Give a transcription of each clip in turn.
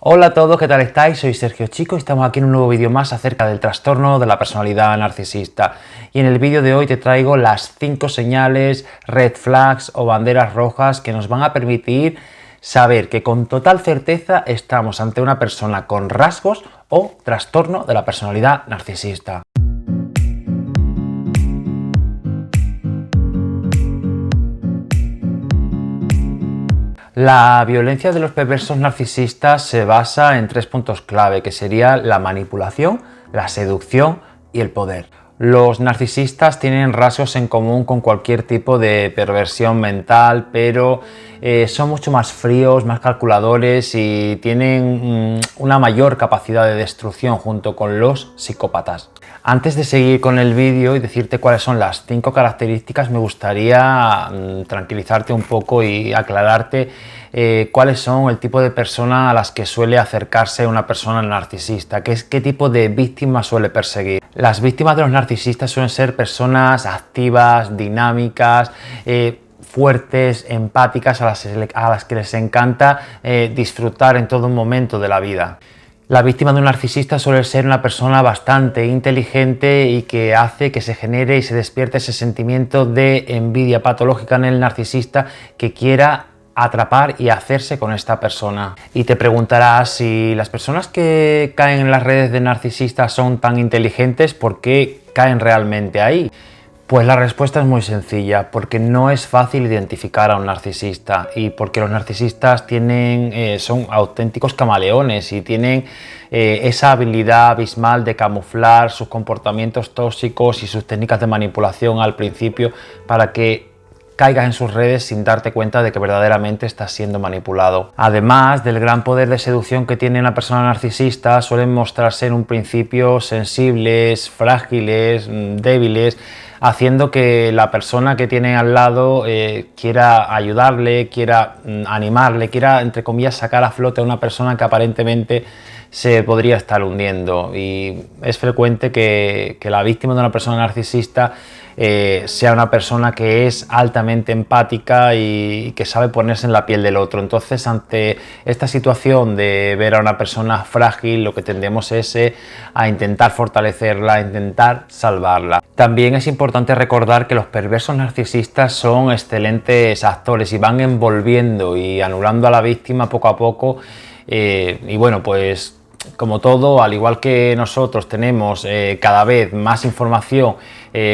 Hola a todos, ¿qué tal estáis? Soy Sergio Chico y estamos aquí en un nuevo vídeo más acerca del trastorno de la personalidad narcisista. Y en el vídeo de hoy te traigo las 5 señales, red flags o banderas rojas que nos van a permitir saber que con total certeza estamos ante una persona con rasgos o trastorno de la personalidad narcisista. La violencia de los perversos narcisistas se basa en 3 puntos clave, que sería la manipulación, la seducción y el poder. Los narcisistas tienen rasgos en común con cualquier tipo de perversión mental, pero son mucho más fríos, más calculadores y tienen una mayor capacidad de destrucción junto con los psicópatas. Antes de seguir con el vídeo y decirte cuáles son las 5 características, me gustaría tranquilizarte un poco y aclararte cuáles son el tipo de persona a las que suele acercarse una persona narcisista, qué tipo de víctimas suele perseguir. Las víctimas de los narcisistas suelen ser personas activas, dinámicas, fuertes, empáticas, a las que les encanta disfrutar en todo momento de la vida. La víctima de un narcisista suele ser una persona bastante inteligente y que hace que se genere y se despierte ese sentimiento de envidia patológica en el narcisista que quiera atrapar y hacerse con esta persona. Y te preguntarás si las personas que caen en las redes de narcisistas son tan inteligentes, ¿por qué caen realmente ahí? Pues la respuesta es muy sencilla, porque no es fácil identificar a un narcisista y porque los narcisistas son auténticos camaleones y tienen esa habilidad abismal de camuflar sus comportamientos tóxicos y sus técnicas de manipulación al principio para que caigas en sus redes sin darte cuenta de que verdaderamente estás siendo manipulado. Además del gran poder de seducción que tiene una persona narcisista, suelen mostrarse en un principio sensibles, frágiles, débiles, haciendo que la persona que tiene al lado quiera ayudarle, quiera animarle, quiera, entre comillas, sacar a flote a una persona que aparentemente se podría estar hundiendo. Y es frecuente que la víctima de una persona narcisista sea una persona que es altamente empática y que sabe ponerse en la piel del otro. Entonces, ante esta situación de ver a una persona frágil, lo que tendemos es a intentar fortalecerla, a intentar salvarla. También es importante recordar que los perversos narcisistas son excelentes actores y van envolviendo y anulando a la víctima poco a poco. Y bueno, pues como todo, al igual que nosotros tenemos cada vez más información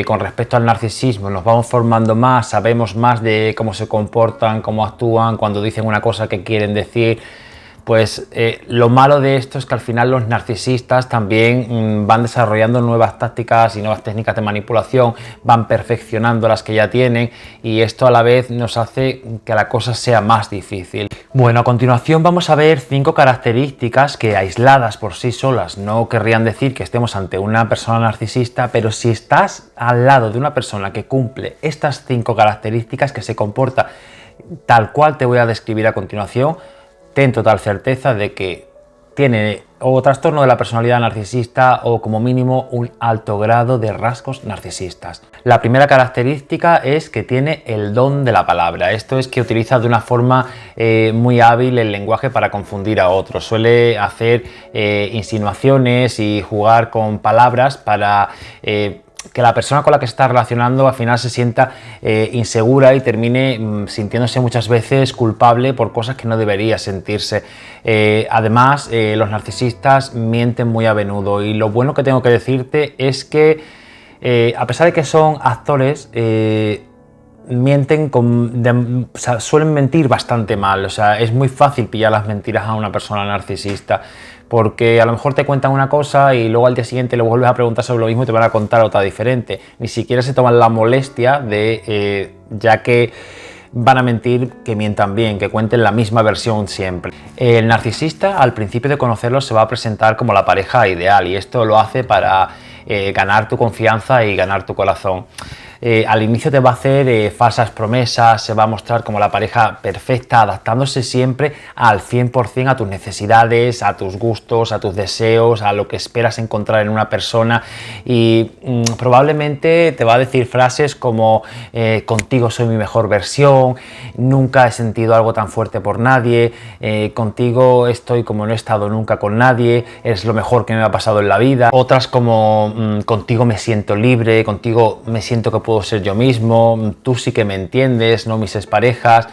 con respecto al narcisismo, nos vamos formando más, sabemos más de cómo se comportan, cómo actúan, cuando dicen una cosa que quieren decir. Pues lo malo de esto es que al final los narcisistas también van desarrollando nuevas tácticas y nuevas técnicas de manipulación, van perfeccionando las que ya tienen y esto a la vez nos hace que la cosa sea más difícil. Bueno, a continuación vamos a ver 5 características que aisladas por sí solas no querrían decir que estemos ante una persona narcisista, pero si estás al lado de una persona que cumple estas 5 características, que se comporta tal cual te voy a describir a continuación, ten total certeza de que tiene o trastorno de la personalidad narcisista o como mínimo un alto grado de rasgos narcisistas. La primera característica es que tiene el don de la palabra. Esto es que utiliza de una forma muy hábil el lenguaje para confundir a otros. Suele hacer insinuaciones y jugar con palabras para que la persona con la que se está relacionando al final se sienta insegura y termine sintiéndose muchas veces culpable por cosas que no debería sentirse. Además, los narcisistas mienten muy a menudo y lo bueno que tengo que decirte es que a pesar de que son actores, mienten suelen mentir bastante mal. O sea, es muy fácil pillar las mentiras a una persona narcisista, porque a lo mejor te cuentan una cosa y luego al día siguiente le vuelves a preguntar sobre lo mismo y te van a contar otra diferente. Ni siquiera se toman la molestia de, ya que van a mentir, que mientan bien, que cuenten la misma versión siempre. El narcisista, al principio de conocerlo, se va a presentar como la pareja ideal y esto lo hace para ganar tu confianza y ganar tu corazón. al inicio te va a hacer falsas promesas, se va a mostrar como la pareja perfecta, adaptándose siempre al 100% a tus necesidades, a tus gustos, a tus deseos, a lo que esperas encontrar en una persona, y probablemente te va a decir frases como contigo soy mi mejor versión, nunca he sentido algo tan fuerte por nadie, contigo estoy como no he estado nunca con nadie, es lo mejor que me ha pasado en la vida. Otras como contigo me siento libre, contigo me siento que puedo ser yo mismo, tú sí que me entiendes, no mis exparejas.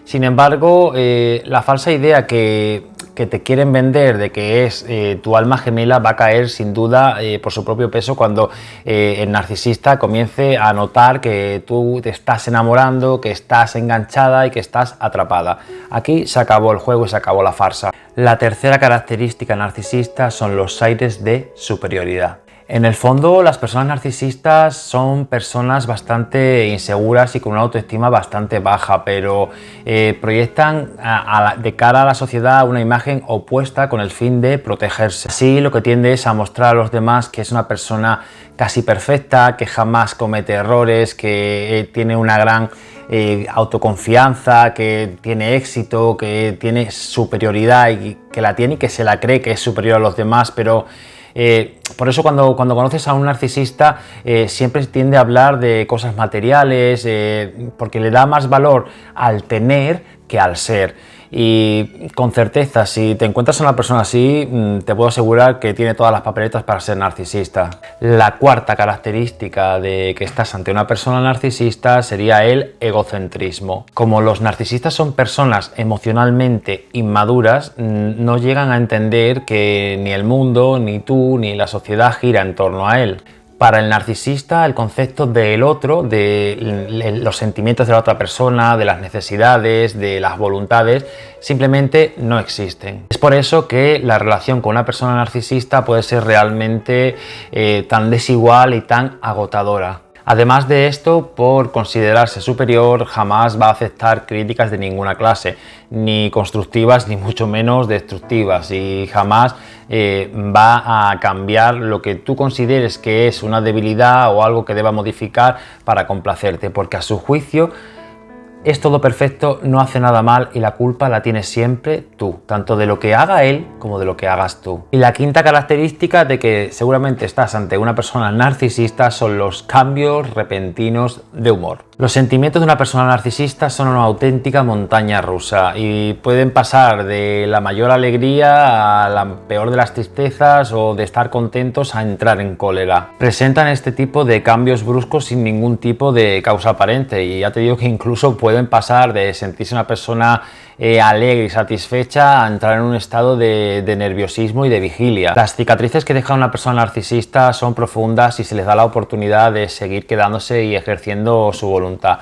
Sin embargo, la falsa idea que te quieren vender de que es tu alma gemela va a caer sin duda por su propio peso cuando el narcisista comience a notar que tú te estás enamorando, que estás enganchada y que estás atrapada. Aquí se acabó el juego y se acabó la farsa. La tercera característica narcisista son los aires de superioridad. En el fondo, las personas narcisistas son personas bastante inseguras y con una autoestima bastante baja, pero proyectan de cara a la sociedad una imagen opuesta con el fin de protegerse. Así, lo que tiende es a mostrar a los demás que es una persona casi perfecta, que jamás comete errores, que tiene una gran autoconfianza, que tiene éxito, que tiene superioridad y que la tiene y que se la cree que es superior a los demás, pero por eso cuando conoces a un narcisista siempre tiende a hablar de cosas materiales, porque le da más valor al tener que al ser. Y con certeza, si te encuentras a una persona así, te puedo asegurar que tiene todas las papeletas para ser narcisista. La cuarta característica de que estás ante una persona narcisista sería el egocentrismo. Como los narcisistas son personas emocionalmente inmaduras, no llegan a entender que ni el mundo, ni tú, ni la sociedad gira en torno a él. Para el narcisista, el concepto del otro, de los sentimientos de la otra persona, de las necesidades, de las voluntades, simplemente no existen. Es por eso que la relación con una persona narcisista puede ser realmente tan desigual y tan agotadora. Además de esto, por considerarse superior, jamás va a aceptar críticas de ninguna clase, ni constructivas ni mucho menos destructivas, y jamás va a cambiar lo que tú consideres que es una debilidad o algo que deba modificar para complacerte, porque a su juicio es todo perfecto, no hace nada mal y la culpa la tienes siempre tú, tanto de lo que haga él como de lo que hagas tú. Y la quinta característica de que seguramente estás ante una persona narcisista son los cambios repentinos de humor. Los sentimientos de una persona narcisista son una auténtica montaña rusa y pueden pasar de la mayor alegría a la peor de las tristezas o de estar contentos a entrar en cólera. Presentan este tipo de cambios bruscos sin ningún tipo de causa aparente y ya te digo que incluso pueden pasar de sentirse una persona alegre y satisfecha a entrar en un estado de nerviosismo y de vigilia. Las cicatrices que deja una persona narcisista son profundas y se les da la oportunidad de seguir quedándose y ejerciendo su voluntad.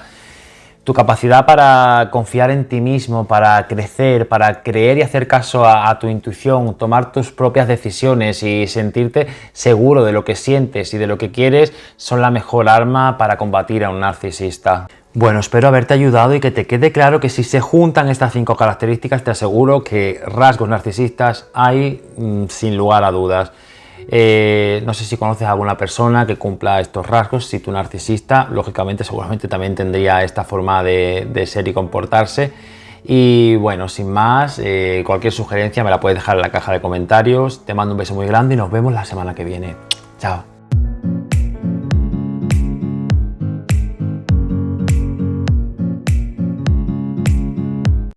Tu capacidad para confiar en ti mismo, para crecer, para creer y hacer caso a tu intuición, tomar tus propias decisiones y sentirte seguro de lo que sientes y de lo que quieres son la mejor arma para combatir a un narcisista. Bueno, espero haberte ayudado y que te quede claro que si se juntan estas 5 características, te aseguro que rasgos narcisistas hay sin lugar a dudas. No sé si conoces a alguna persona que cumpla estos rasgos. Si tu narcisista, lógicamente, seguramente también tendría esta forma de ser y comportarse. Y bueno, sin más, cualquier sugerencia me la puedes dejar en la caja de comentarios. Te mando un beso muy grande y nos vemos la semana que viene. Chao.